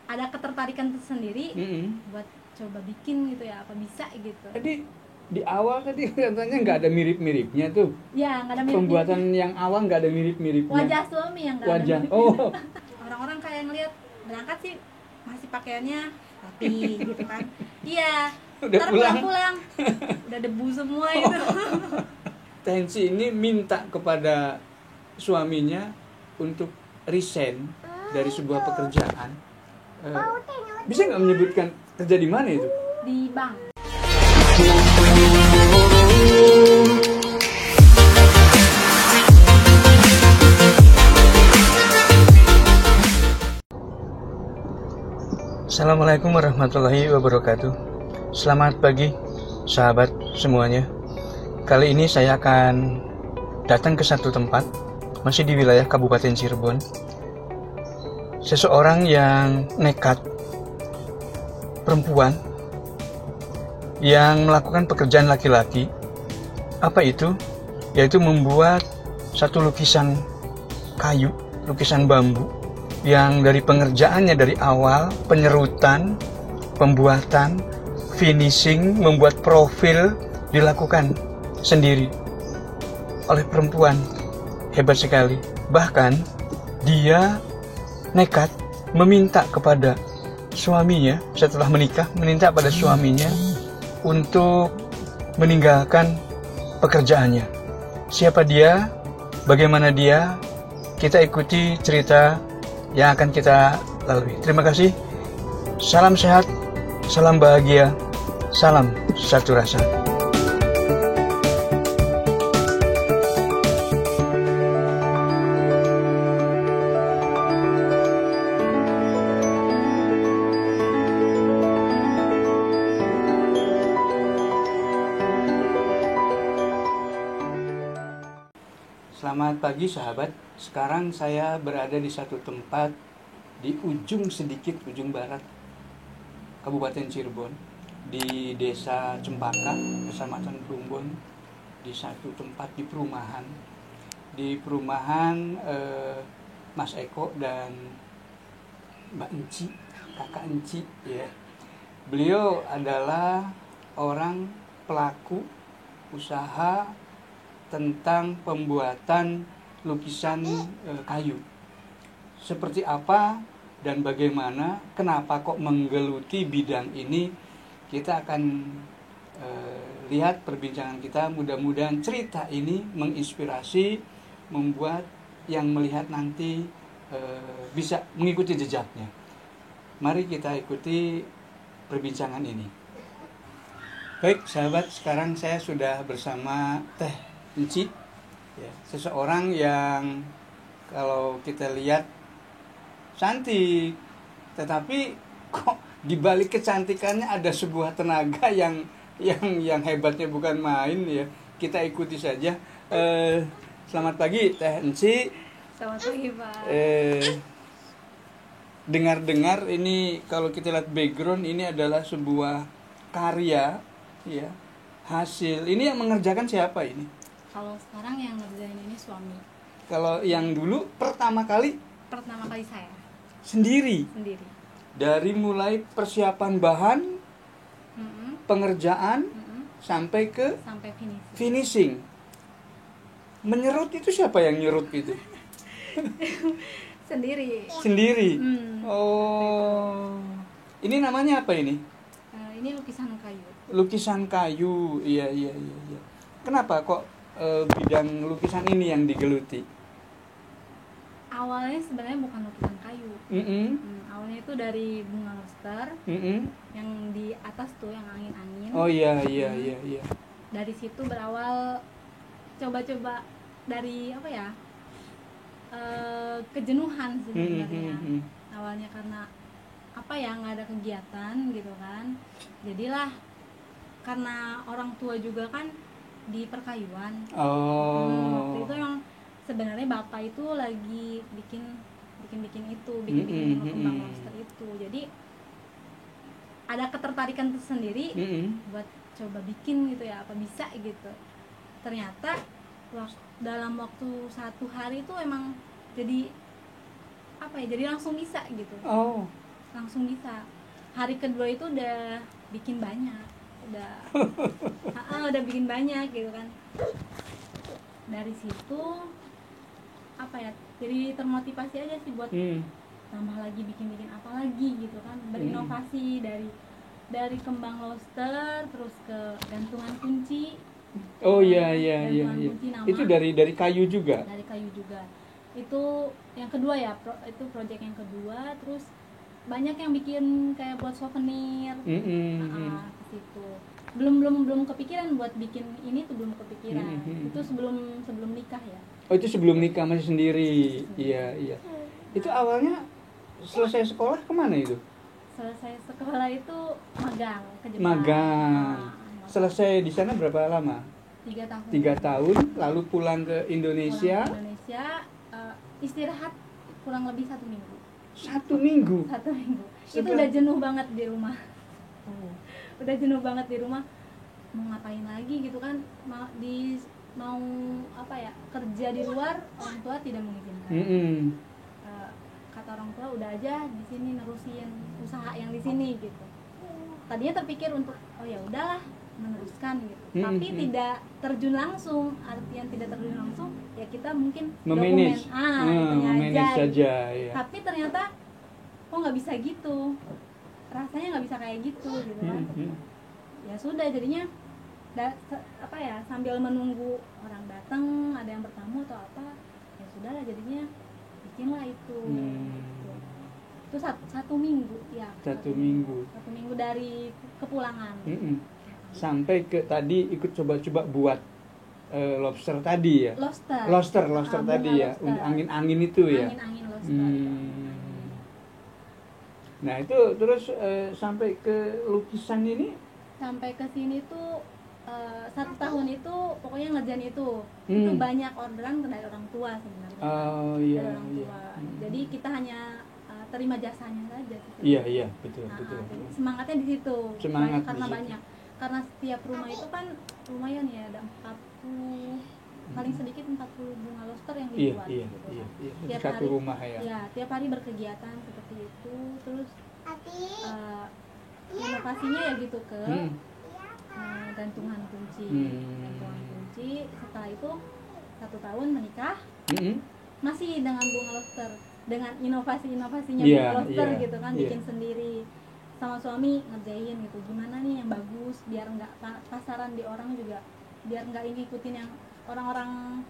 ada ketertarikan tersendiri buat coba bikin gitu ya, apa bisa gitu. Jadi di awal tadi katanya nggak ada mirip-miripnya tuh. Ya, nggak ada mirip. Pembuatan yang awal nggak ada mirip-miripnya. Wajah suami yang nggak ada Wajah. mirip. Oh. Orang-orang kayak ngeliat berangkat sih masih pakaiannya rapi gitu kan. Iya. Udah Ntar pulang. pulang udah debu semua itu. Tensi ini minta kepada suaminya untuk resign dari sebuah pekerjaan. Bisa nggak menyebutkan kerja di mana itu? Di bank. Assalamualaikum warahmatullahi wabarakatuh. Selamat pagi sahabat semuanya. Kali ini saya akan datang ke satu tempat, masih di wilayah Kabupaten Cirebon. Seseorang yang nekat, perempuan yang melakukan pekerjaan laki-laki. Apa itu? Yaitu membuat satu lukisan kayu, lukisan bambu, yang dari pengerjaannya dari awal, penyerutan, pembuatan, finishing, membuat profil dilakukan sendiri oleh perempuan. Hebat sekali. Bahkan dia nekat meminta kepada suaminya setelah menikah, meminta pada suaminya untuk meninggalkan pekerjaannya. Siapa dia? Bagaimana dia? Kita ikuti cerita yang akan kita lalui. Terima kasih. Salam sehat, salam bahagia, salam satu rasa. Selamat pagi sahabat. Sekarang saya berada di satu tempat di ujung barat Kabupaten Cirebon, di Desa Cempaka, Kecamatan Plumbon, di satu tempat di perumahan. Di perumahan Mas Eko dan Mbak Enci, Kakak Enci ya. Beliau adalah orang pelaku usaha tentang pembuatan lukisan kayu. Seperti apa dan bagaimana, kenapa kok menggeluti bidang ini, kita akan lihat perbincangan kita. Mudah-mudahan cerita ini menginspirasi, membuat yang melihat nanti bisa mengikuti jejaknya. Mari kita ikuti perbincangan ini. Baik sahabat, sekarang saya sudah bersama Teh Enci, ya, seseorang yang kalau kita lihat cantik, tetapi kok di balik kecantikannya ada sebuah tenaga yang hebatnya bukan main ya. Kita ikuti saja. Selamat pagi Teh Enci. Selamat pagi Pak. Dengar-dengar ini kalau kita lihat background ini adalah sebuah karya ya, hasil. Ini yang mengerjakan siapa ini? Kalau sekarang yang ngerjain ini suami. Kalau yang dulu pertama kali saya sendiri. Dari mulai persiapan bahan, pengerjaan, sampai finishing. Menyerut itu siapa yang nyerut itu? Sendiri. Oh. Ini namanya apa ini? Ini lukisan kayu. Lukisan kayu. Iya. Kenapa kok bidang lukisan ini yang digeluti? Awalnya sebenarnya bukan lukisan kayu. Awalnya itu dari bunga lobster yang di atas tuh, yang angin-angin. Oh iya. Dari situ berawal coba-coba dari apa ya, kejenuhan sebenarnya. Awalnya karena apa ya, nggak ada kegiatan gitu kan. Jadilah karena orang tua juga kan di perkayuan. Waktu itu emang sebenarnya bapak itu lagi bikin kembang lobster itu. Jadi ada ketertarikan tersendiri buat coba bikin gitu ya, apa bisa gitu. Ternyata dalam waktu 1 hari itu emang jadi apa ya, jadi langsung bisa gitu. langsung bisa. Hari kedua itu udah bikin banyak, udah bikin banyak gitu kan. Dari situ apa ya, jadi termotivasi aja sih buat tambah lagi, bikin apa lagi gitu kan, berinovasi dari kembang lobster terus ke gantungan kunci. Oh iya. Kunci nama, Itu dari kayu juga. Dari kayu juga. Itu yang kedua ya, itu project yang kedua. Terus banyak yang bikin kayak buat souvenir. Ke situ. Belum kepikiran buat bikin ini tuh, belum kepikiran. Itu sebelum nikah ya. Oh, itu sebelum nikah, masih sendiri. Iya. Itu awalnya selesai sekolah kemana itu? Selesai sekolah itu magang ke Jepang. Magang. Selesai di sana berapa lama? 3 tahun. 3 tahun, lalu pulang ke Indonesia. Istirahat kurang lebih 1 minggu. 1 minggu? 1 minggu. Itu udah jenuh banget di rumah. Udah jenuh banget di rumah. Mau ngapain lagi gitu kan? Mau apa ya, kerja di luar, orang tua tidak mengizinkan. Kata orang tua udah aja di sini nerusin usaha yang di sini gitu. Tadinya terpikir untuk ya udahlah meneruskan gitu. Tapi tidak terjun langsung. Artian tidak terjun langsung ya kita mungkin memanage saja ya. Tapi ternyata kok nggak bisa gitu. Rasanya nggak bisa kayak gitu kan. Ya sudah, jadinya sambil menunggu orang datang, ada yang bertamu atau apa, ya sudahlah jadinya bikinlah itu. Itu 1 minggu ya. 1 minggu. 1 minggu dari kepulangan. Sampai ke tadi ikut coba-coba buat lobster tadi ya. Lobster tadi ya. Angin itu ya. Angin lobster. Nah itu terus sampai ke lukisan ini. Sampai ke sini tuh 1 tahun itu pokoknya ngerjain itu. Itu banyak orderan dari orang tua sebenarnya. Oh iya. Dari orang tua. Jadi kita hanya terima jasanya saja. Iya betul. Semangatnya di situ. Karena banyak. Karena setiap rumah itu kan lumayan ya, ada 40, paling sedikit 40 bunga lobster yang dibuat. Iya. Tiap satu hari, rumah ya. Ya, tiap hari berkegiatan seperti itu. Terus inovasinya ya gitu ke gantungan kunci. Setelah itu 1 tahun menikah, masih dengan bunga lobster, dengan inovasinya bunga lobster gitu kan, bikin sendiri sama suami, ngerjain gitu, gimana nih yang bagus biar nggak pasaran di orang juga, biar nggak ngikutin yang orang-orang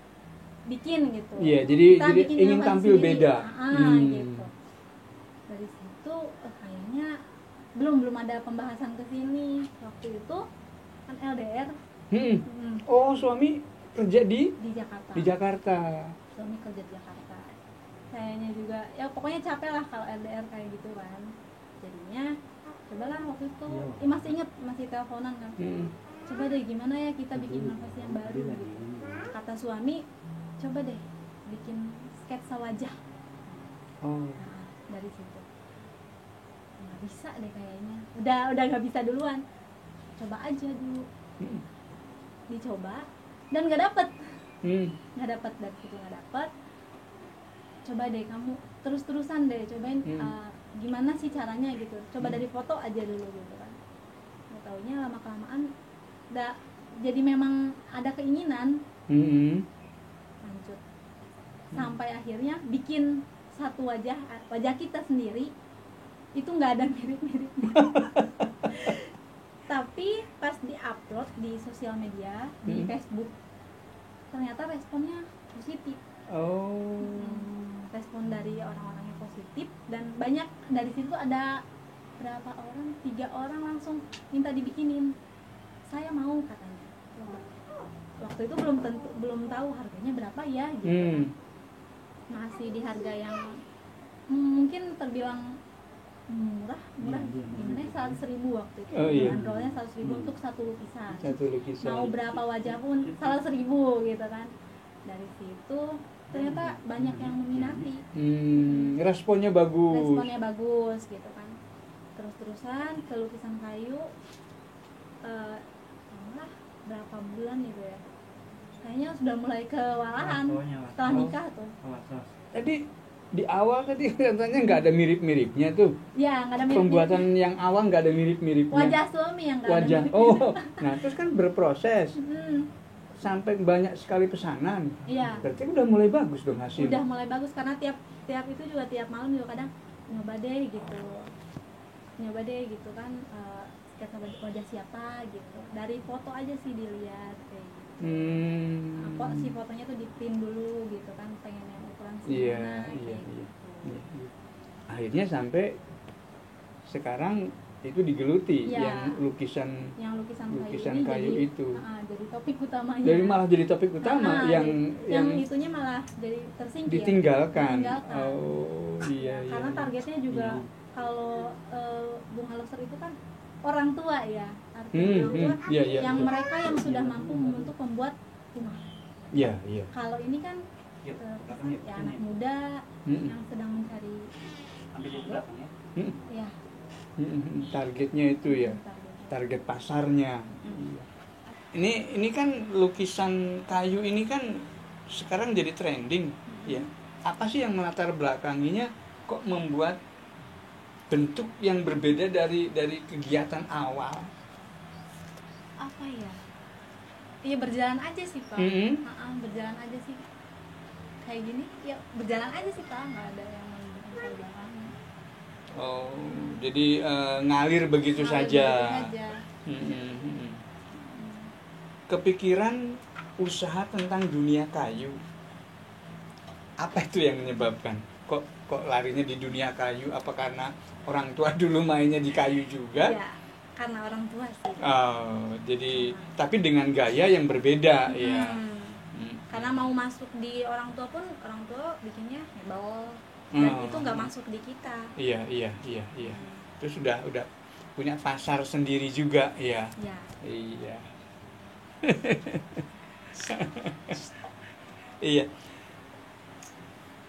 bikin gitu. Iya, jadi ingin tampil sendiri. Beda. Gitu. Dari situ kayaknya belum ada pembahasan ke sini. Waktu itu kan LDR. Oh, suami kerja di Jakarta. Di Jakarta. Suami kerja di Jakarta. Kayaknya juga ya pokoknya capek lah kalau LDR kayak gitu kan. Jadinya cobalah waktu itu, masih inget, masih teleponan kan. Coba deh gimana ya kita bikin inovasi yang baru gitu. Kata suami, coba deh bikin sketsa wajah. Dari situ nggak bisa deh kayaknya, udah nggak bisa duluan, coba aja dulu. Dicoba dan nggak dapet. Dari situ nggak dapet. Coba deh kamu terus-terusan deh cobain. Gimana sih caranya gitu, coba dari foto aja dulu gitu kan. Nggak taunya lama-kelamaan jadi memang ada keinginan. Lanjut sampai akhirnya bikin satu wajah kita sendiri, itu nggak ada mirip-miripnya. Tapi pas di-upload di sosial media, di Facebook, ternyata responnya positif. Respon dari orang-orangnya positif, dan banyak. Dari situ ada berapa orang, 3 orang langsung minta dibikinin. Saya mau, katanya. Waktu itu belum tahu harganya berapa ya gitu. Masih di harga yang mungkin terbilang murah gimana ya, 100.000 waktu itu. Bandrolnya 100.000 untuk satu lukisan. Mau berapa wajah pun 100.000 gitu kan. Dari situ ternyata banyak yang meminati. Responnya bagus gitu kan. Terus-terusan ke lukisan kayu, berapa bulan gitu ya, kayaknya sudah mulai kewalahan setelah nikah tuh. Tadi di awal tadi katanya nggak ada mirip-miripnya tuh. Ya, nggak ada mirip. Pembuatan yang awal nggak ada mirip-miripnya. Wajah suami yang nggak ada Wajah. mirip. Oh, nah terus kan berproses Hmm, sampai banyak sekali pesanan. iya. Berarti udah mulai bagus dong hasilnya. Udah mulai bagus karena tiap itu juga tiap malam juga kadang nyoba deh gitu. Nyoba deh gitu kan sketsa wajah siapa gitu. Dari foto aja sih dilihat kayak gitu. Kok si fotonya tuh dipin dulu gitu kan, pengen yang ukuran Iya, segimana iya, kayak iya, gitu. iya, iya. Akhirnya sampai sekarang itu digeluti Iya. yang lukisan Lukisan kayu jadi, itu. jadi topik utamanya. Dari malah jadi topik utama yang itunya malah jadi tersingkir. ditinggalkan. Ditinggalkan. Oh, iya, iya. Karena targetnya juga kalau Bung Aloser itu kan orang tua ya, artinya orang tua iya, iya, yang betul. mereka yang sudah mampu untuk membuat rumah. Iya, iya. Kalau ini kan ya anak muda yang sedang mencari ya Targetnya itu ya, target pasarnya. Ini kan lukisan kayu ini kan sekarang jadi trending ya. Apa sih yang melatar belakanginya kok membuat bentuk yang berbeda dari kegiatan awal? Apa ya? Iya berjalan aja sih Pak. Berjalan aja sih. Kayak gini ya berjalan aja sih Pak, nggak ada yang melatar belakangnya. Oh, jadi ngalir begitu saja. Kepikiran usaha tentang dunia kayu. Apa itu yang menyebabkan? Kok larinya di dunia kayu? Apa karena orang tua dulu mainnya di kayu juga? Ya, karena orang tua sih. Oh, jadi tapi dengan gaya yang berbeda ya. Karena mau masuk di orang tua pun orang tua bikinnya mebel. Dan itu nggak masuk di kita. Iya. Terus udah punya pasar sendiri juga ya. Iya. Iya.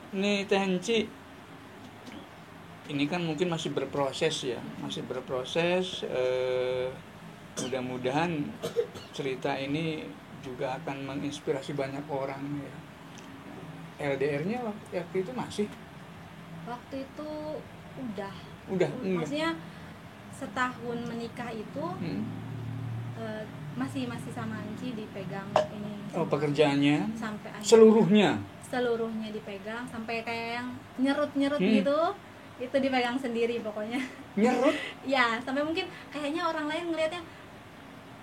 Nih Teh Enci, ini kan mungkin masih berproses ya, mudah-mudahan cerita ini juga akan menginspirasi banyak orang ya. LDR-nya waktu itu masih? Waktu itu udah. Maksudnya setahun menikah itu masih sama Anci dipegang ini. Pekerjaannya? Sampai seluruhnya dipegang sampai kayak yang nyerut gitu. Itu dipegang sendiri pokoknya. Nyerut? Ya, sampai mungkin kayaknya orang lain ngelihatnya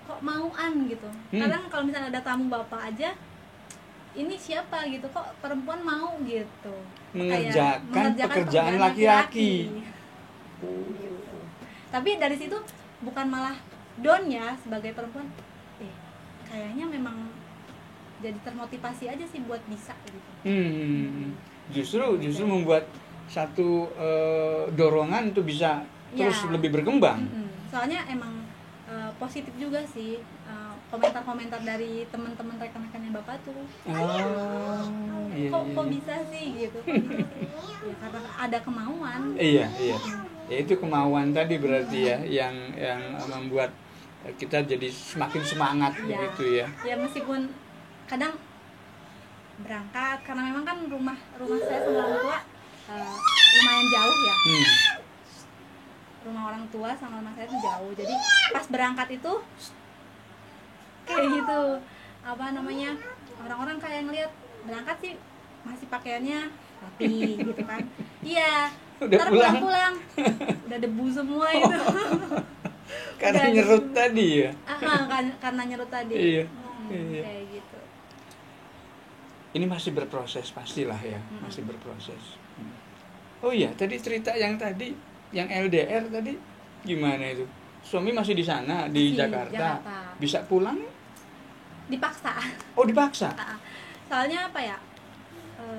kok mauan gitu. Kadang kalau misalnya ada tamu bapak aja, ini siapa gitu, kok perempuan mau gitu mengerjakan pekerjaan laki-laki. Gitu. Tapi dari situ bukan malah down ya sebagai perempuan, kayaknya memang jadi termotivasi aja sih buat bisa gitu. Justru membuat satu dorongan untuk bisa terus lebih berkembang. Soalnya emang positif juga sih komentar-komentar dari teman-teman rekan-rekannya bapak tuh. Kok bisa sih gitu. Ya karena ada kemauan. Iya. Ya itu kemauan tadi berarti ya yang membuat kita jadi semakin semangat begitu ya. Ya meskipun kadang berangkat karena memang kan rumah saya sama orang tua lumayan jauh ya. Rumah orang tua sama rumah saya tuh jauh. Jadi pas berangkat itu kayak gitu, orang-orang kayak ngeliat berangkat sih masih pakaiannya rapi gitu kan. Iya, ntar pulang udah debu semua itu. Karena nyerut tadi ya. Karena nyerut tadi. Iya. Kayak gitu. Ini masih berproses pastilah ya, masih berproses. Oh iya, tadi cerita yang LDR tadi gimana itu? Suami masih di sana di Jakarta. Bisa pulang? Dipaksa. Oh, dipaksa. Soalnya apa ya?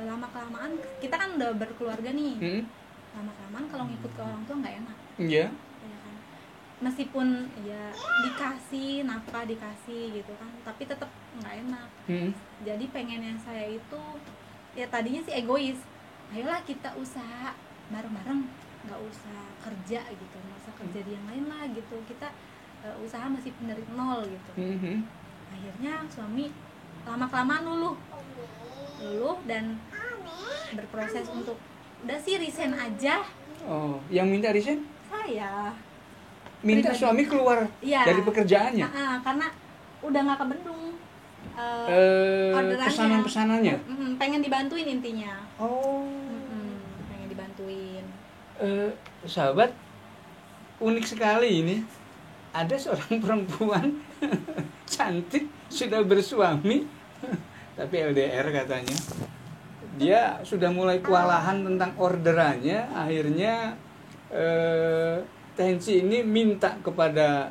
Lama kelamaan kita kan udah berkeluarga nih. Lama kelamaan kalau ngikut ke orang tua nggak enak. Iya. Meskipun ya dikasih nafkah gitu kan, tapi tetap nggak enak. Jadi pengennya saya itu ya tadinya sih egois. Ayolah kita usaha bareng-bareng, nggak usah kerja gitu, nggak usah kerja di yang lain lah gitu. Kita usaha masih dari nol gitu. Akhirnya suami lama kelamaan luluh dan berproses untuk udah sih resign aja. Oh, yang minta resign? Saya Minta pribadi. suami keluar Iya. dari pekerjaannya? Karena udah nggak kebendung orderannya. Pesanan-pesanannya? Pengen dibantuin intinya. Oh. Pengen dibantuin. Sahabat, unik sekali ini. Ada seorang perempuan cantik sudah bersuami tapi LDR katanya. Dia sudah mulai kewalahan tentang orderannya. Akhirnya Tensi ini minta kepada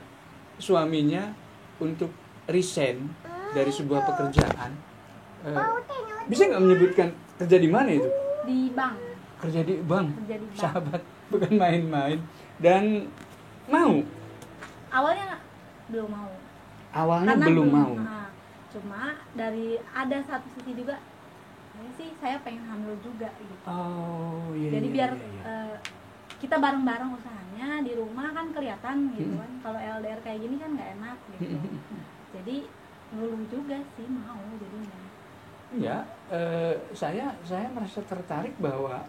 suaminya untuk resign dari sebuah pekerjaan. Bisa nggak menyebutkan kerja di mana itu? Di bank. Kerja di bank. Kerja di bank. Sahabat, bukan main-main. Dan mau? Awalnya belum mau. Awalnya Karena belum mau. Cuma dari ada satu sisi juga, saya pengen hamil juga gitu. Oh iya. Jadi iya, biar iya. Kita bareng-bareng usahanya di rumah kan kelihatan gitu kan. Kalau LDR kayak gini kan nggak enak gitu. Jadi luluh juga sih mau jadinya. Ya, saya merasa tertarik bahwa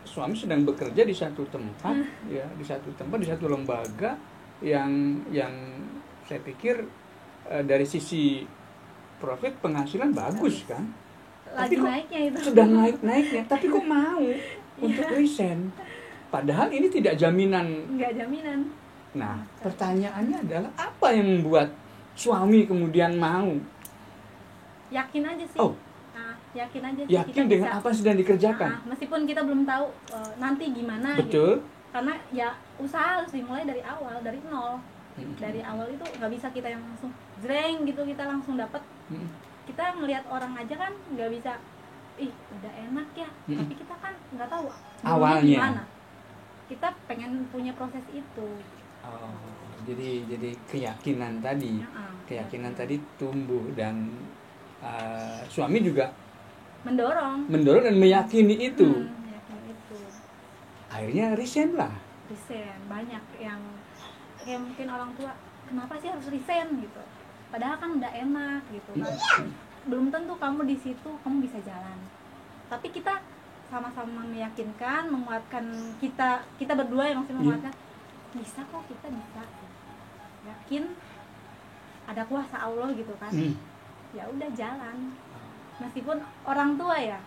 suami sedang bekerja di satu tempat, ya, di satu lembaga yang saya pikir dari sisi profit penghasilan bagus kan. Lagi tapi kok naiknya itu. sedang naiknya, tapi kok mau untuk resign? Padahal ini tidak jaminan. Nggak jaminan. Nah, pertanyaannya adalah apa yang membuat suami kemudian mau? Yakin aja sih. Oh. Yakin aja sih. Yakin dengan apa yang sedang dikerjakan? Meskipun kita belum tahu nanti gimana. Betul. Gitu. Karena ya usaha harus dimulai dari awal, dari nol. Dari awal itu nggak bisa kita yang langsung jreng gitu kita langsung dapat. Kita ngelihat orang aja kan nggak bisa. Ih udah enak ya. Tapi kita kan nggak tahu awalnya gimana. Kita pengen punya proses itu. Oh, jadi keyakinan tadi, keyakinan tadi tumbuh dan suami juga mendorong dan meyakini itu. Meyakini itu. Akhirnya resign lah. Resign banyak yang kayak mungkin orang tua kenapa sih harus resign gitu. Padahal kan udah enak gitu kan. Belum tentu kamu di situ kamu bisa jalan. Tapi kita sama-sama meyakinkan, menguatkan kita berdua yang maksudnya menguatkan bisa kok kita bisa. Yakin ada kuasa Allah gitu kan. Ya udah jalan. Meskipun orang tua ya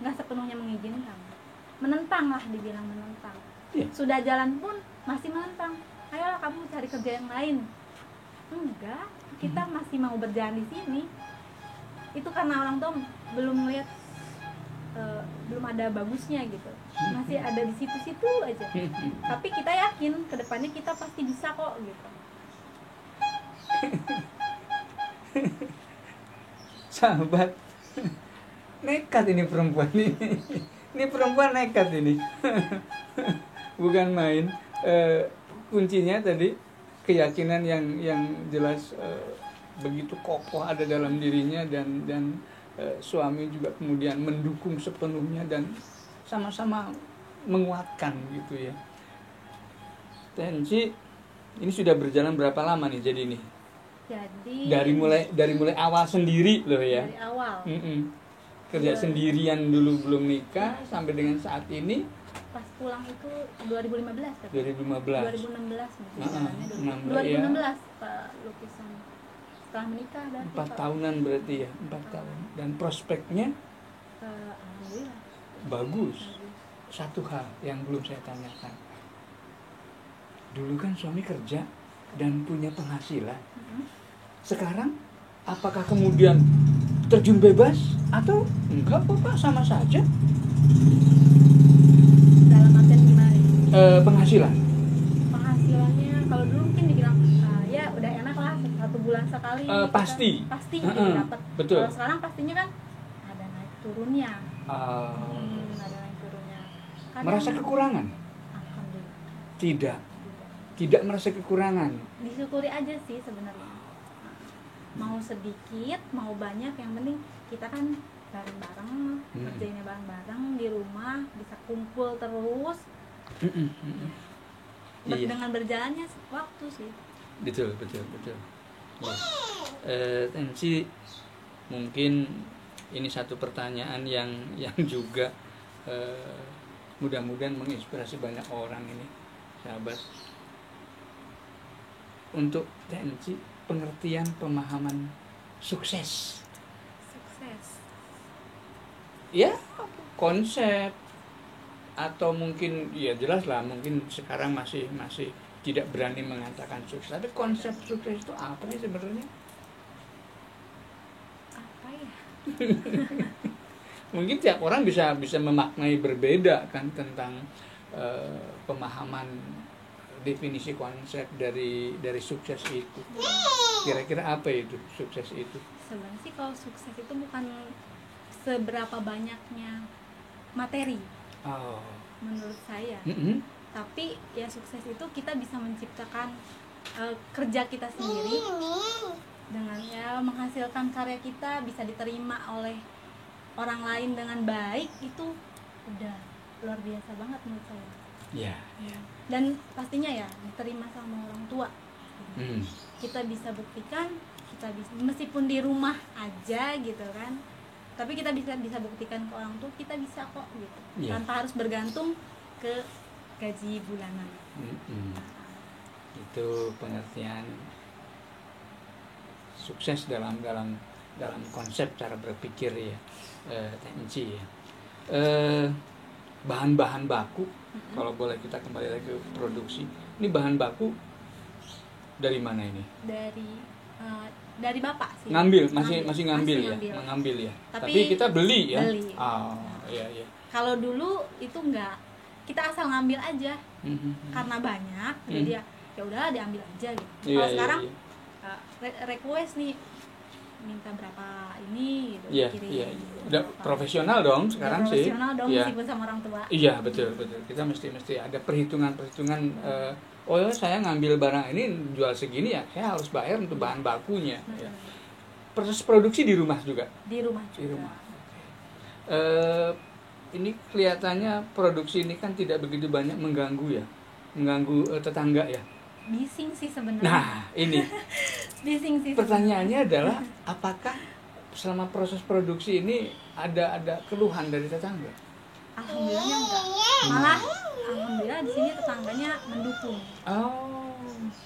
enggak sepenuhnya mengizinkan. Menentang lah dibilang menentang. Sudah jalan pun masih menentang. Ayolah kamu cari kerja yang lain. Enggak, kita masih mau berjalan di sini. Itu karena orang tua belum melihat belum ada bagusnya gitu. Masih ada di situ-situ aja. Tapi kita yakin kedepannya kita pasti bisa kok gitu. Sahabat, nekat ini perempuan ini. Ini perempuan nekat ini. Bukan main. Kuncinya tadi keyakinan yang jelas begitu kokoh ada dalam dirinya dan suami juga kemudian mendukung sepenuhnya dan sama-sama menguatkan gitu ya. Tensi ini sudah berjalan berapa lama nih jadi nih? Jadi dari mulai awal sendiri loh ya. Dari awal. Kerja sendirian dulu belum nikah sampai dengan saat ini. Pas pulang itu 2015 kan? 2016 2016 Pak lukisan. Setelah menikah berarti 4 tahunan berarti ya, 4 tahun. Dan prospeknya alhamdulillah bagus. Satu hal yang belum saya tanyakan. Dulu kan suami kerja dan punya penghasilan. Sekarang apakah kemudian terjun bebas atau enggak Pak, sama saja? Dalam artian gimana? Penghasilannya kalau dulu mungkin dibilang ya udah enak lah 1 bulan sekali. Pasti gitu dapat. Betul. Kalau sekarang pastinya kan ada naik turunnya. Ada naik turunnya. Merasa kekurangan? Alhamdulillah. Tidak merasa kekurangan. Disyukuri aja sih sebenarnya. Mau sedikit, mau banyak, yang penting kita kan bareng-bareng, kerjainnya bareng-bareng di rumah, bisa kumpul terus. Dengan berjalannya waktu sih. Betul. Tensi mungkin ini satu pertanyaan yang juga Mudah-mudahan menginspirasi banyak orang ini, sahabat. Untuk Tenci, pengertian pemahaman sukses. Ya, konsep atau mungkin ya jelas lah, mungkin sekarang masih tidak berani mengatakan sukses. Tapi konsep sukses itu apa sih sebenarnya? Apa ya? Mungkin tiap orang bisa memaknai berbeda kan tentang pemahaman definisi konsep dari sukses itu. Kira-kira apa itu sukses itu? Sebenarnya sih kalau sukses itu bukan seberapa banyaknya materi. Oh. Menurut saya. Tapi ya sukses itu kita bisa menciptakan kerja kita sendiri dengan ya menghasilkan karya kita bisa diterima oleh orang lain dengan baik, itu udah luar biasa banget menurut saya. Iya. Dan pastinya ya diterima sama orang tua. Kita bisa buktikan, kita bisa meskipun di rumah aja gitu kan, tapi kita bisa buktikan ke orang tua kita bisa kok gitu, tanpa harus bergantung ke gaji bulanan. Itu pengertian sukses dalam konsep cara berpikir ya, Tenci ya. Bahan-bahan baku, kalau boleh kita kembali lagi ke produksi, ini bahan baku dari mana ini? Dari bapak sih. Masih ngambil ya, mengambil ya. Tapi kita beli ya. Oh, iya. Kalau dulu itu enggak, kita asal ngambil aja, karena banyak, jadi ya udahlah diambil aja gitu. Kalau sekarang request nih, minta berapa ini gitu, kirim. Udah profesional dong sekarang sih. Profesional dong, meskipun sama orang tua. Iya, betul. Kita mesti ada perhitungan. Oh ya, saya ngambil barang ini jual segini ya, saya harus bayar untuk bahan bakunya. Ya. Proses produksi di rumah juga. Di rumah juga. Ini kelihatannya produksi ini kan tidak begitu banyak mengganggu tetangga ya. Bising sih sebenarnya. Nah, ini. Bising sih. Pertanyaannya adalah apakah selama proses produksi ini ada keluhan dari tetangga? Alhamdulillahnya enggak. Malah alhamdulillah di sini tetangganya mendukung. Oh.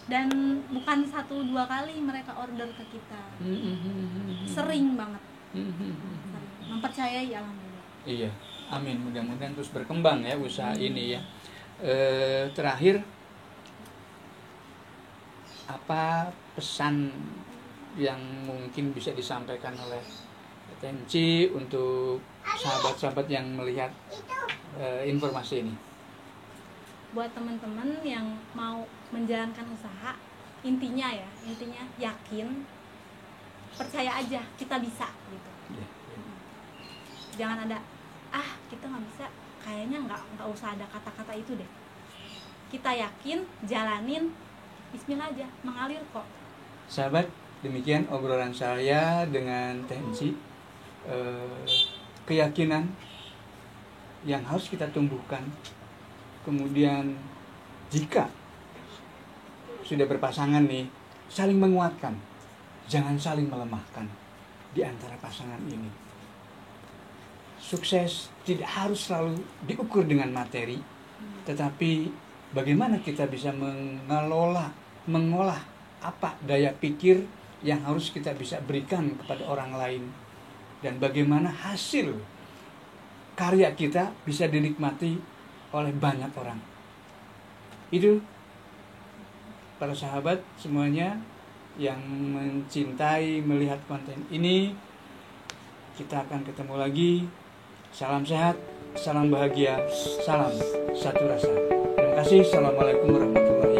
Dan bukan 1-2 kali mereka order ke kita. Sering banget. Mempercayai, alhamdulillah. Iya. Amin. Mudah-mudahan terus berkembang ya usaha ini ya. Terakhir, apa pesan yang mungkin bisa disampaikan oleh Tenci untuk sahabat-sahabat yang melihat informasi ini? Buat teman-teman yang mau menjalankan usaha, intinya yakin, percaya aja kita bisa gitu. Jangan ada kita nggak bisa, kayaknya nggak usah ada kata-kata itu deh. Kita yakin, jalanin, bismillah aja, mengalir kok. Sahabat, demikian obrolan saya dengan Tenci. Keyakinan yang harus kita tumbuhkan. Kemudian jika sudah berpasangan nih, saling menguatkan, jangan saling melemahkan di antara pasangan ini. Sukses tidak harus selalu diukur dengan materi, tetapi bagaimana kita bisa mengolah apa daya pikir yang harus kita bisa berikan kepada orang lain, dan bagaimana hasil karya kita bisa dinikmati oleh banyak orang. Itu para sahabat semuanya yang mencintai melihat konten ini, kita akan ketemu lagi. Salam sehat, salam bahagia, salam satu rasa. Terima kasih. Assalamualaikum warahmatullahi wabarakatuh.